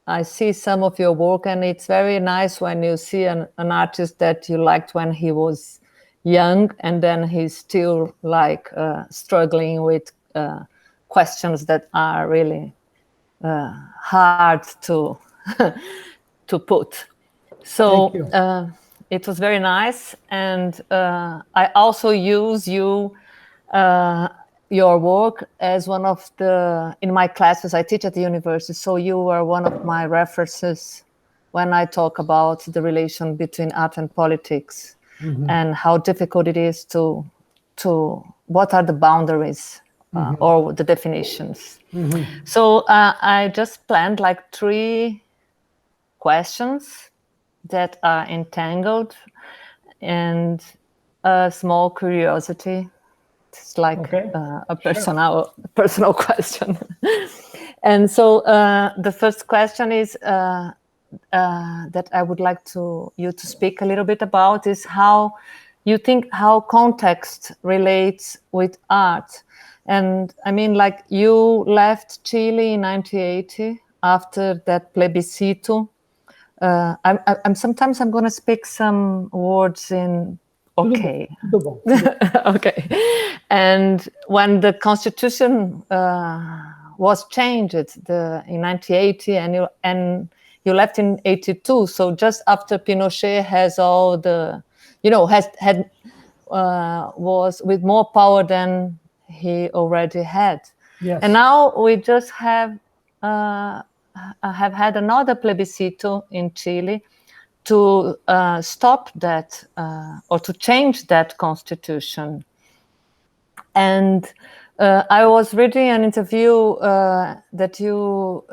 I see some of your work, and it's very nice when you see an artist that you liked when he was young, and then he's still like struggling with questions that are really hard to to put. So it was very nice, and I also use your work as one of in my classes. I teach at the university, so you were one of my references when I talk about the relation between art and politics, and how difficult it is to what are the boundaries or the definitions. So I just planned like 3 questions that are entangled, and a small curiosity. It's like a personal question. And so the first question is that I would like you to speak a little bit about is how you think how context relates with art. And I mean, like, you left Chile in 1980 after that plebiscito. I'm going to speak some words in. Okay. Okay. And when the constitution was changed in 1980, and you left in 82, so just after Pinochet has all the, was with more power than he already had. Yes. And now we just have had another plebiscito in Chile to stop that or to change that constitution. And I was reading an interview that you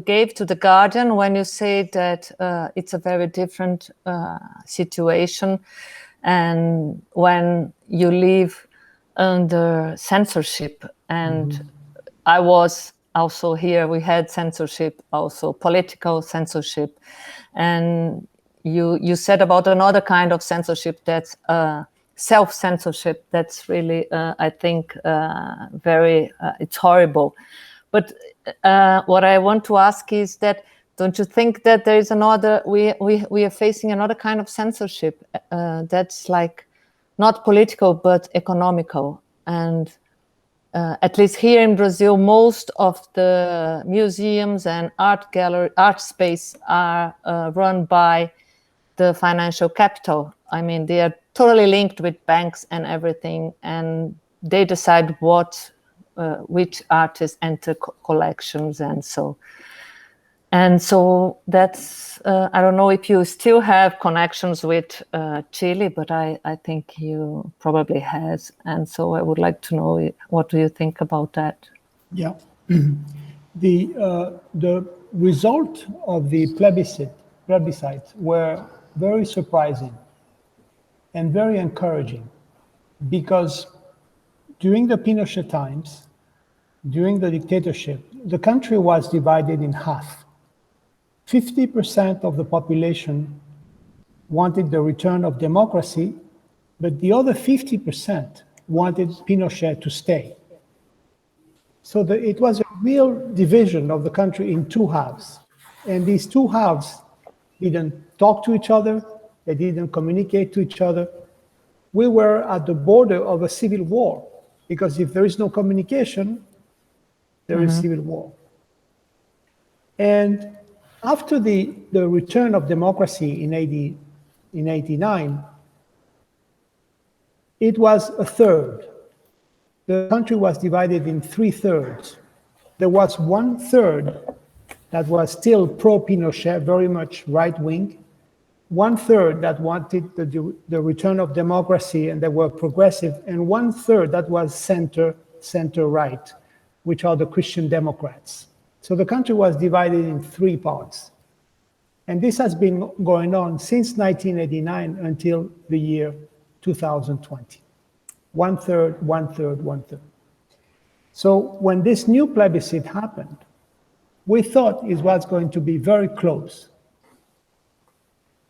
gave to The Guardian when you say that it's a very different situation, and when you live under censorship. And I was also here, we had censorship, also political censorship. And you said about another kind of censorship that's self-censorship. That's really, I think, very, it's horrible. But what I want to ask is that, don't you think that there is another, we are facing another kind of censorship that's like not political, but economical? And at least here in Brazil, most of the museums and art space are run by the financial capital. I mean, they are totally linked with banks and everything, and they decide which artists enter collections, and so that's I don't know if you still have connections with Chile, but I think you probably has, and so I would like to know, what do you think about that? Yeah. The result of the plebiscite were very surprising and very encouraging, because during the Pinochet times, during the dictatorship, the country was divided in half. 50% of the population wanted the return of democracy, but the other 50% wanted Pinochet to stay. So it was a real division of the country in 2 halves. And these 2 halves didn't talk to each other, they didn't communicate to each other. We were at the border of a civil war, because if there is no communication, there is civil war. And after the return of democracy in 89, it was a third. The country was divided in 3/3. There was 1/3 that was still pro-Pinochet, very much right-wing. 1/3 that wanted the return of democracy and they were progressive, and 1/3 that was center-right, which are the Christian Democrats. So the country was divided in 3 parts. And this has been going on since 1989 until the year 2020. 1/3, 1/3, 1/3. So when this new plebiscite happened, we thought it was going to be very close.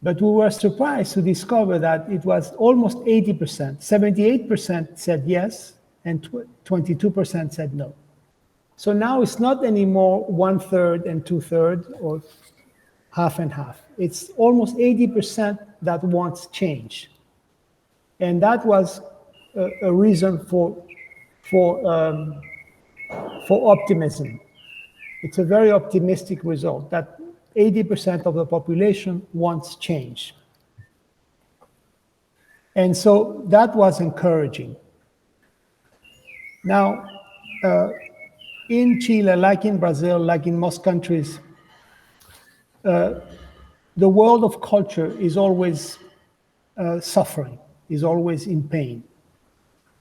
But we were surprised to discover that it was almost 80%. 78% said yes, and 22% said no. So now it's not anymore 1/3 and 2/3 or half and half. It's almost 80% that wants change. And that was a reason for, um, for optimism. It's a very optimistic result that 80% of the population wants change. And so that was encouraging. Now, in Chile, like in Brazil, like in most countries, the world of culture is always suffering, is always in pain.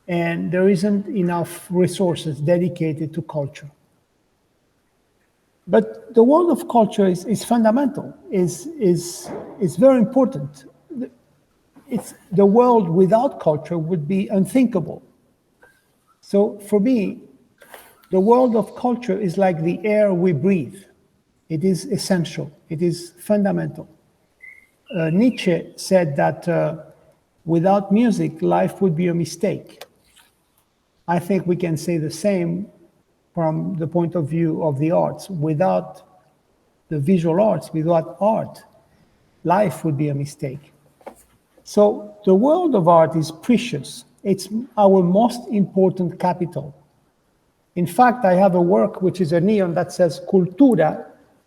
And there isn't enough resources dedicated to culture. But the world of culture is fundamental, is very important. It's, the world without culture would be unthinkable. So for me, the world of culture is like the air we breathe. It is essential, it is fundamental. Nietzsche said that without music, life would be a mistake. I think we can say the same from the point of view of the arts. Without the visual arts, without art, life would be a mistake. So the world of art is precious. It's our most important capital. In fact, I have a work which is a neon that says cultura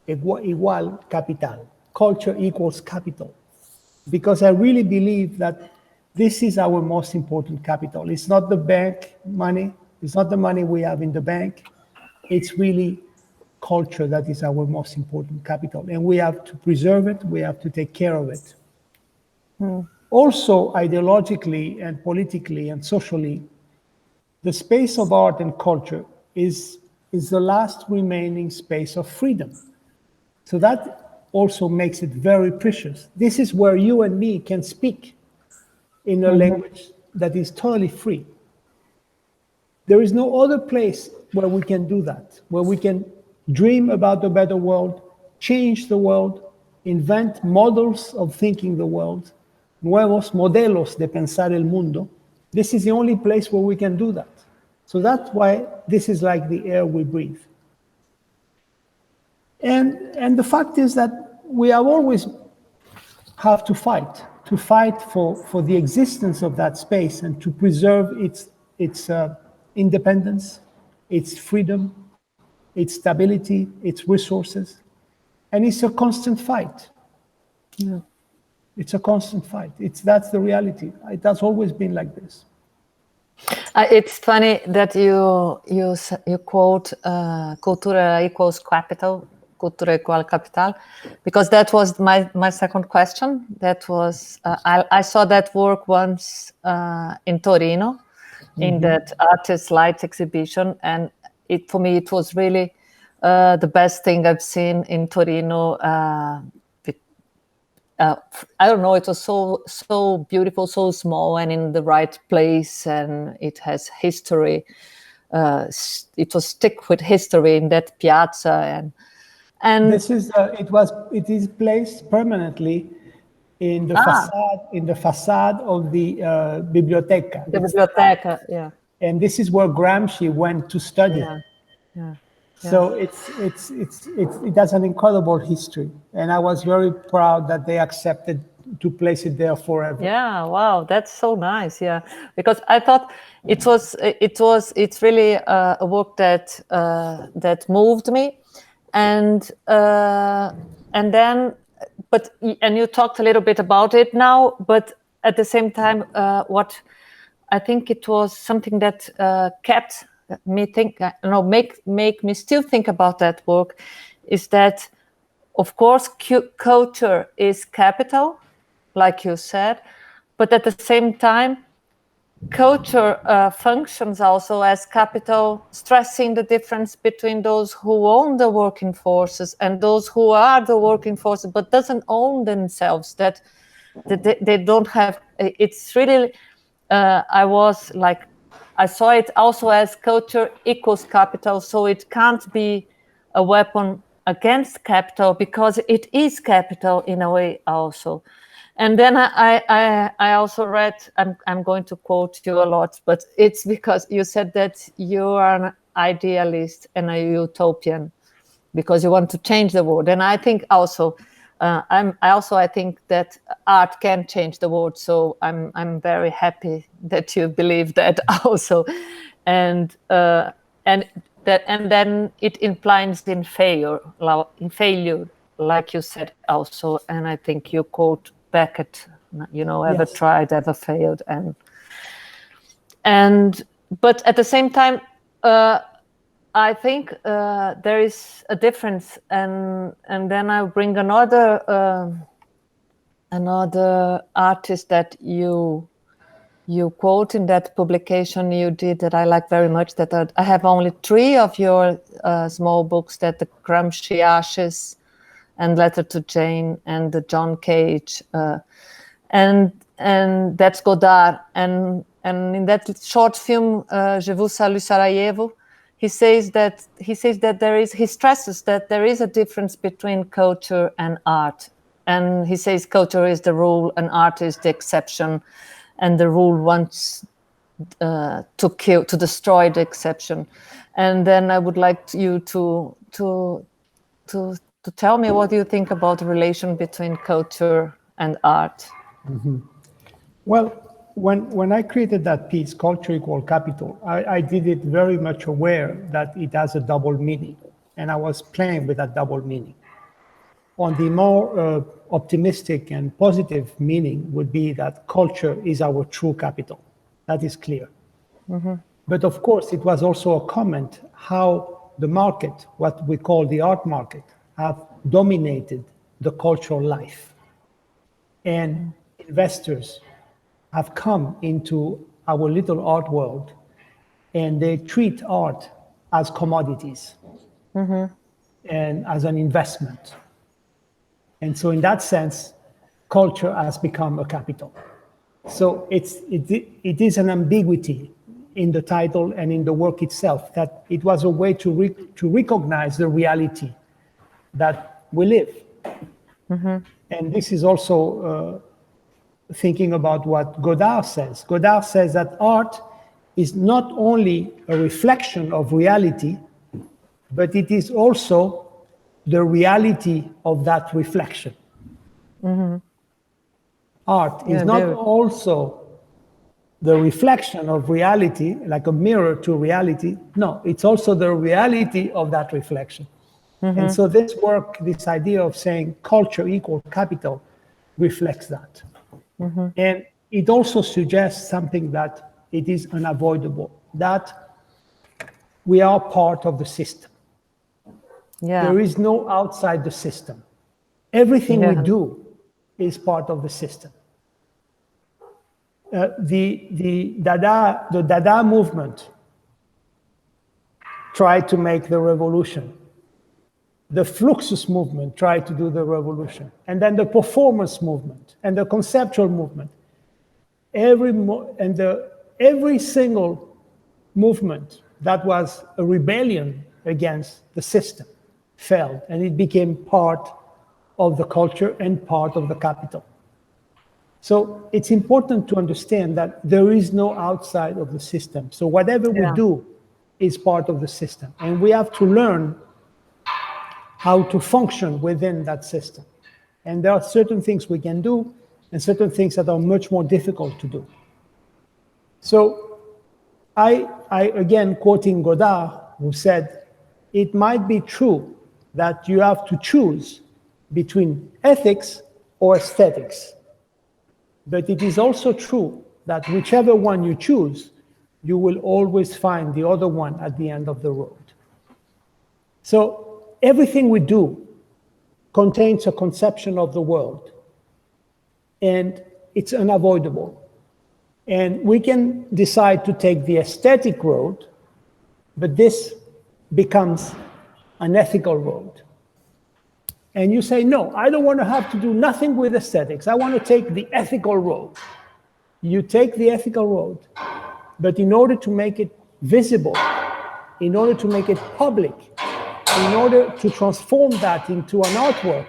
igual capital. Culture equals capital. Because I really believe that this is our most important capital. It's not the bank money. It's not the money we have in the bank. It's really culture that is our most important capital. And we have to preserve it. We have to take care of it. Also, ideologically and politically and socially, the space of art and culture is the last remaining space of freedom. So that also makes it very precious. This is where you and me can speak in a language that is totally free. There is no other place where we can do that, where we can dream about a better world, change the world, invent models of thinking the world, nuevos modelos de pensar el mundo. This is the only place where we can do that. So that's why this is like the air we breathe. And the fact is that we have always have to fight for the existence of that space and to preserve its independence, its freedom, its stability, its resources. And it's a constant fight. Yeah. It's a constant fight. That's the reality. It has always been like this. It's funny that you quote cultura equals capital, cultura equal capital, because that was my second question. That was I saw that work once in Torino, in that artist light exhibition, and for me it was really the best thing I've seen in Torino. I don't know, it was so beautiful, so small, and in the right place, and it has history. It was stick with history in that piazza, and this is it is placed permanently in the facade of the biblioteca. The biblioteca, yeah. And this is where Gramsci went to study. Yeah. So it has an incredible history, and I was very proud that they accepted to place it there forever. Yeah, wow, that's so nice. Yeah, because I thought it's really a work that moved me, and then you talked a little bit about it now, but at the same time, what I think it was something that kept me think, make me still think about that work, is that, of course, culture is capital, like you said, but at the same time, culture functions also as capital, stressing the difference between those who own the working forces and those who are the working forces but doesn't own themselves, that they don't have. It's really I saw it also as culture equals capital, so it can't be a weapon against capital because it is capital in a way also. And then I also read, I'm going to quote you a lot, but it's because you said that you are idealist and a utopian, because you want to change the world. And I think also, I think that art can change the world. So I'm very happy that you believe that also, and then it implies in failure, like you said also. And I think you quote Beckett, ever Yes. tried, ever failed, and but at the same time, I think there is a difference, and then I bring another artist that you quote in that publication you did that I like very much. That I have only 3 of your small books: that the Gramsci Ashes, and Letter to Jane, and the John Cage, and that's Godard. And in that short film, Je vous salue Sarajevo, he stresses that he stresses that there is a difference between culture and art. And he says culture is the rule and art is the exception, and the rule wants to destroy the exception. And then I would like you to tell me what you think about the relation between culture and art. Mm-hmm. Well, when I created that piece, Culture Equal Capital, I did it very much aware that it has a double meaning, and I was playing with that double meaning. On the more optimistic and positive meaning would be that culture is our true capital. That is clear. Mm-hmm. But of course, it was also a comment how the market, what we call the art market, have dominated the cultural life. And investors have come into our little art world, and they treat art as commodities and as an investment. And so in that sense, culture has become a capital. So it is an ambiguity in the title and in the work itself, that it was a way to recognize the reality that we live. Mm-hmm. And this is also thinking about what Godard says. Godard says that art is not only a reflection of reality, but it is also the reality of that reflection. Mm-hmm. Art is not also the reflection of reality, like a mirror to reality. No, it's also the reality of that reflection. Mm-hmm. And so this work, this idea of saying culture equal capital, reflects that. Mm-hmm. And it also suggests something that it is unavoidable, that we are part of the system. Yeah. There is no outside the system. Everything we do is part of the system. The Dada movement tried to make the revolution. The Fluxus movement tried to do the revolution. And then the performance movement and the conceptual movement. Every single movement that was a rebellion against the system failed, and it became part of the culture and part of the capital. So it's important to understand that there is no outside of the system. So whatever we do is part of the system, and we have to learn how to function within that system. And there are certain things we can do and certain things that are much more difficult to do. So I again, quoting Godard, who said, it might be true that you have to choose between ethics or aesthetics. But it is also true that whichever one you choose, you will always find the other one at the end of the road. So everything we do contains a conception of the world, and it's unavoidable. And we can decide to take the aesthetic road, but this becomes an ethical road. And you say, no, I don't want to have to do nothing with aesthetics. I want to take the ethical road. You take the ethical road, but in order to make it visible, in order to make it public, in order to transform that into an artwork,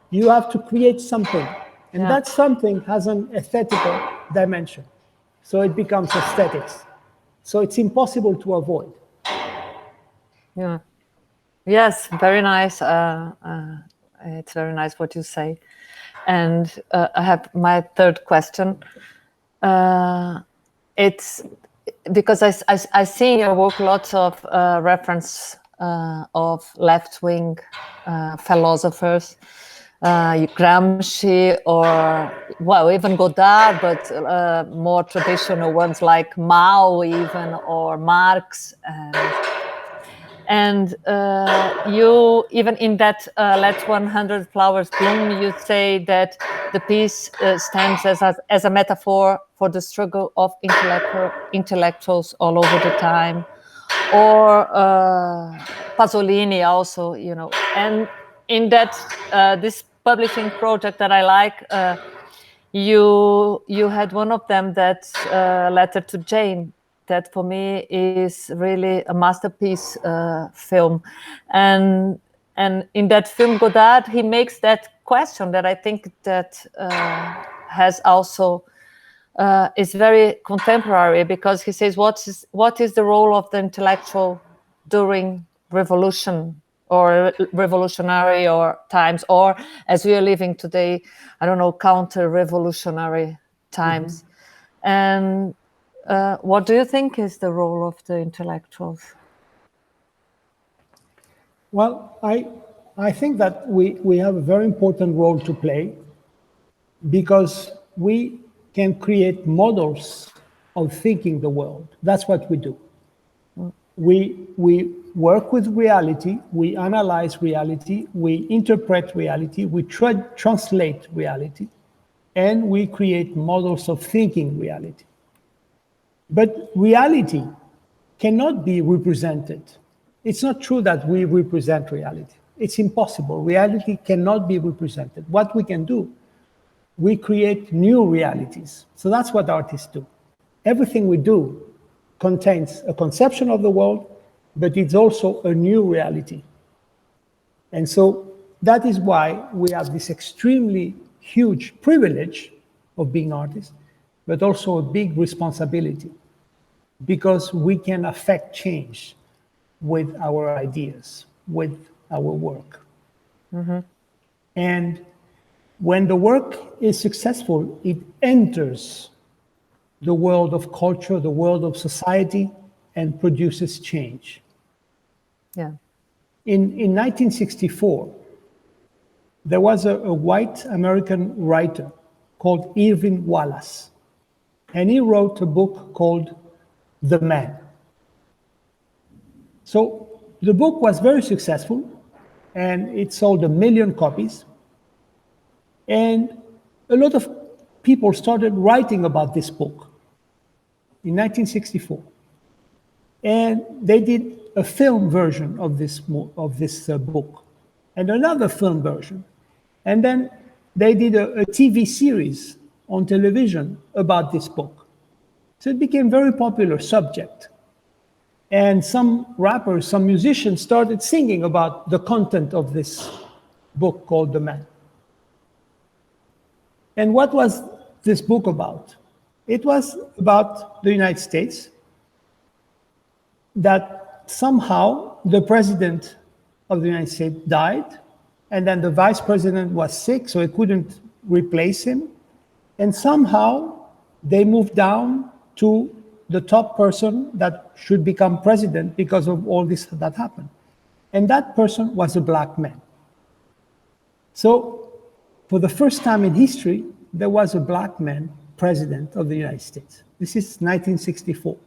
you have to create something. And that something has an aesthetical dimension. So it becomes aesthetics. So it's impossible to avoid. Yeah. Yes, very nice. It's very nice what you say. And I have my third question. It's because I see in your work lots of reference of left-wing philosophers, Gramsci, or well, even Godard, but more traditional ones like Mao, even, or Marx, and you, even in that Let 100 Flowers Bloom, you say that the piece stands as a metaphor for the struggle of intellectuals all over the time, or Pasolini also, you know. And in that this publishing project that I like, you had one of them, that Letter to Jane, that for me is really a masterpiece film. and and in that film, Godard, he makes that question that I think that has also is very contemporary, because he says, what is the role of the intellectual during revolution, or revolutionary or times, or as we are living today, I don't know, counter-revolutionary times. And what do you think is the role of the intellectuals? Well, I think that we have a very important role to play, because we can create models of thinking the world. That's what we do. We work with reality, we analyze reality, we interpret reality, we translate reality, and we create models of thinking reality. But reality cannot be represented. It's not true that we represent reality. It's impossible. Reality cannot be represented. What we can do, we create new realities. So that's what artists do. Everything we do contains a conception of the world, but it's also a new reality. And so that is why we have this extremely huge privilege of being artists, but also a big responsibility, because we can affect change with our ideas, with our work. And when the work is successful, it enters the world of culture, the world of society, and produces change. Yeah. In 1964, there was a white American writer called Irving Wallace, and he wrote a book called The Man. So the book was very successful, and it sold 1 million copies. And a lot of people started writing about this book in 1964. And they did a film version of this book, and another film version. And then they did a TV series on television about this book. So it became a very popular subject. And some rappers, some musicians started singing about the content of this book called The Man. And what was this book about? It was about the United States, that somehow the president of the United States died, and then the vice president was sick, so he couldn't replace him. And somehow they moved down to the top person that should become president because of all this that happened. And that person was a black man. So for the first time in history, there was a black man president of the United States. This is 1964.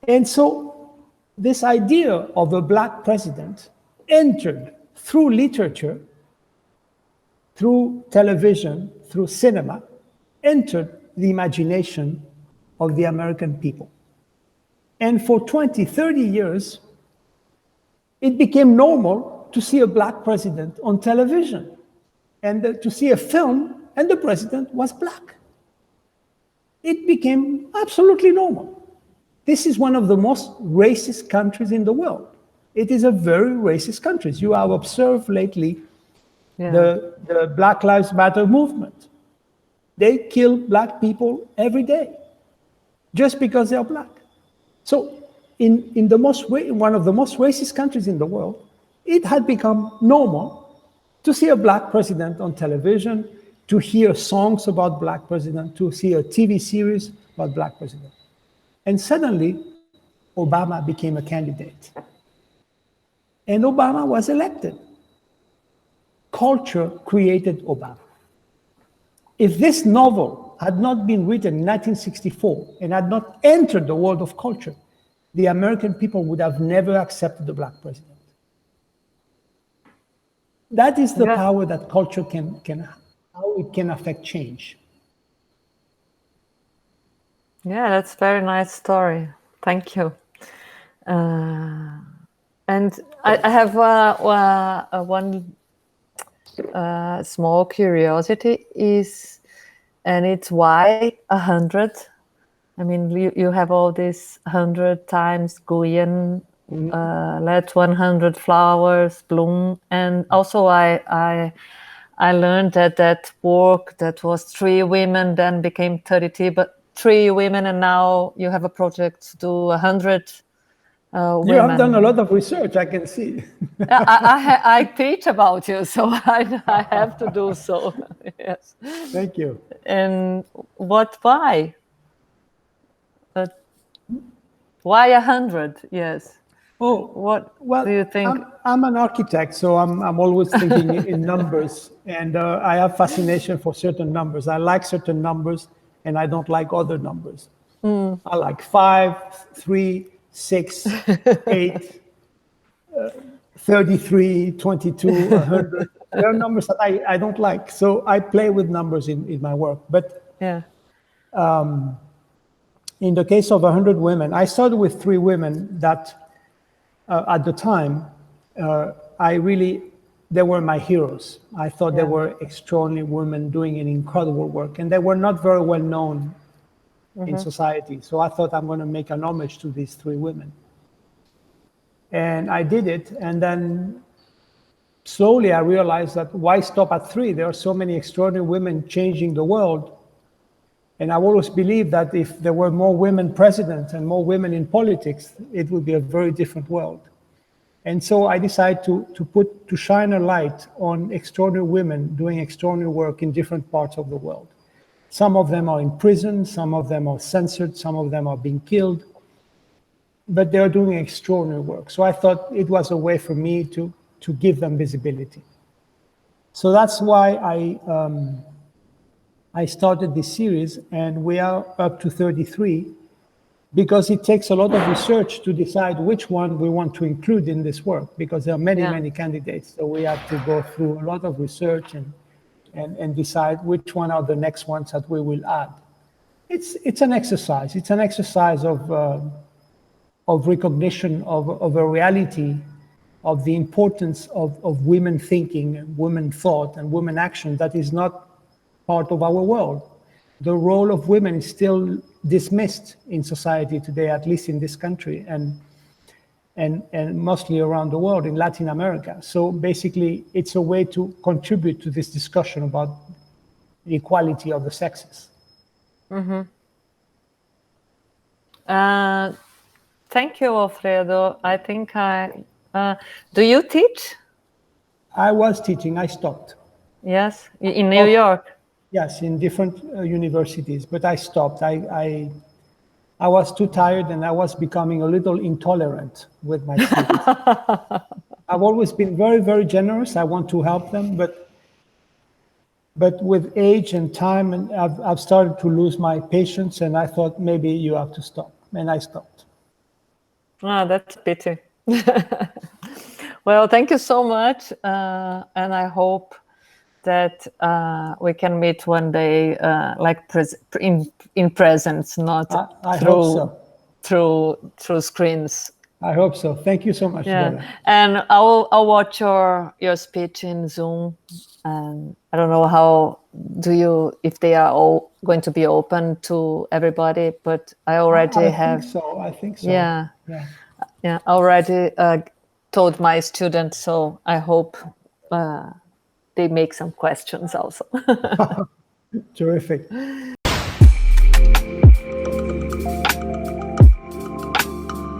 And so this idea of a black president entered through literature, through television, through cinema, entered the imagination of the American people. And for 20, 30 years, it became normal to see a black president on television, and to see a film and the president was black. It became absolutely normal. This is one of the most racist countries in the world. It is a very racist country. You have observed lately the Black Lives Matter movement. They kill black people every day just because they are black. So in one of the most racist countries in the world, it had become normal to see a black president on television, to hear songs about black president, to see a TV series about black president. And suddenly, Obama became a candidate. And Obama was elected. Culture created Obama. If this novel had not been written in 1964 and had not entered the world of culture, the American people would have never accepted the black president. That is the power that culture how it can affect change. Yeah, that's a very nice story. Thank you. And I have one small curiosity and it's why 100? I mean, you have all this 100 times Guyenne, let 100 flowers bloom, and also I learned that work that was 3 women then became 32, but 3 women, and now you have a project to do 100 women. You have done a lot of research, I can see. I teach about you, so I have to do so. Yes. Thank you. And why? Why 100? Yes. Oh, what well, do you think? I'm an architect, so I'm always thinking in numbers, and I have fascination for certain numbers. I like certain numbers, and I don't like other numbers. I like 5, 3, 6, 8, 33, 22, 100. There are numbers that I don't like, so I play with numbers in my work. But yeah. In the case of 100 women, I started with 3 women that at the time, they were my heroes. I thought they were extraordinary women doing an incredible work, and they were not very well known in society. So I thought I'm going to make an homage to these 3 women. And I did it, and then slowly I realized that why stop at 3? There are so many extraordinary women changing the world. And I always believed that if there were more women presidents and more women in politics, it would be a very different world. And so I decided to shine a light on extraordinary women doing extraordinary work in different parts of the world. Some of them are in prison, some of them are censored, some of them are being killed, but they're doing extraordinary work. So I thought it was a way for me to give them visibility. So that's why I started this series, and we are up to 33, because it takes a lot of research to decide which one we want to include in this work, because there are many candidates. So we have to go through a lot of research and decide which one are the next ones that we will add. It's an exercise. It's an exercise of recognition of a reality, of the importance of women thinking, women thought, and women action that is not part of our world. The role of women is still dismissed in society today, at least in this country, and mostly around the world, in Latin America. So basically, it's a way to contribute to this discussion about the equality of the sexes. Thank you, Alfredo. I think do you teach? I was teaching, I stopped. Yes, in New York? Yes, in different universities, but I stopped. I was too tired, and I was becoming a little intolerant with my students. I've always been very, very generous. I want to help them, but with age and time, and I've started to lose my patience, and I thought maybe you have to stop, and I stopped. Ah, that's a pity. Well, thank you so much, and I hope that we can meet one day, like in presence, not I hope so. through screens. I hope so. Thank you so much. Yeah, Dora. and I'll watch your speech in Zoom, and I don't know how if they are all going to be open to everybody, but I already have. I think so. Yeah. I already told my students, so I hope they make some questions also. Terrific.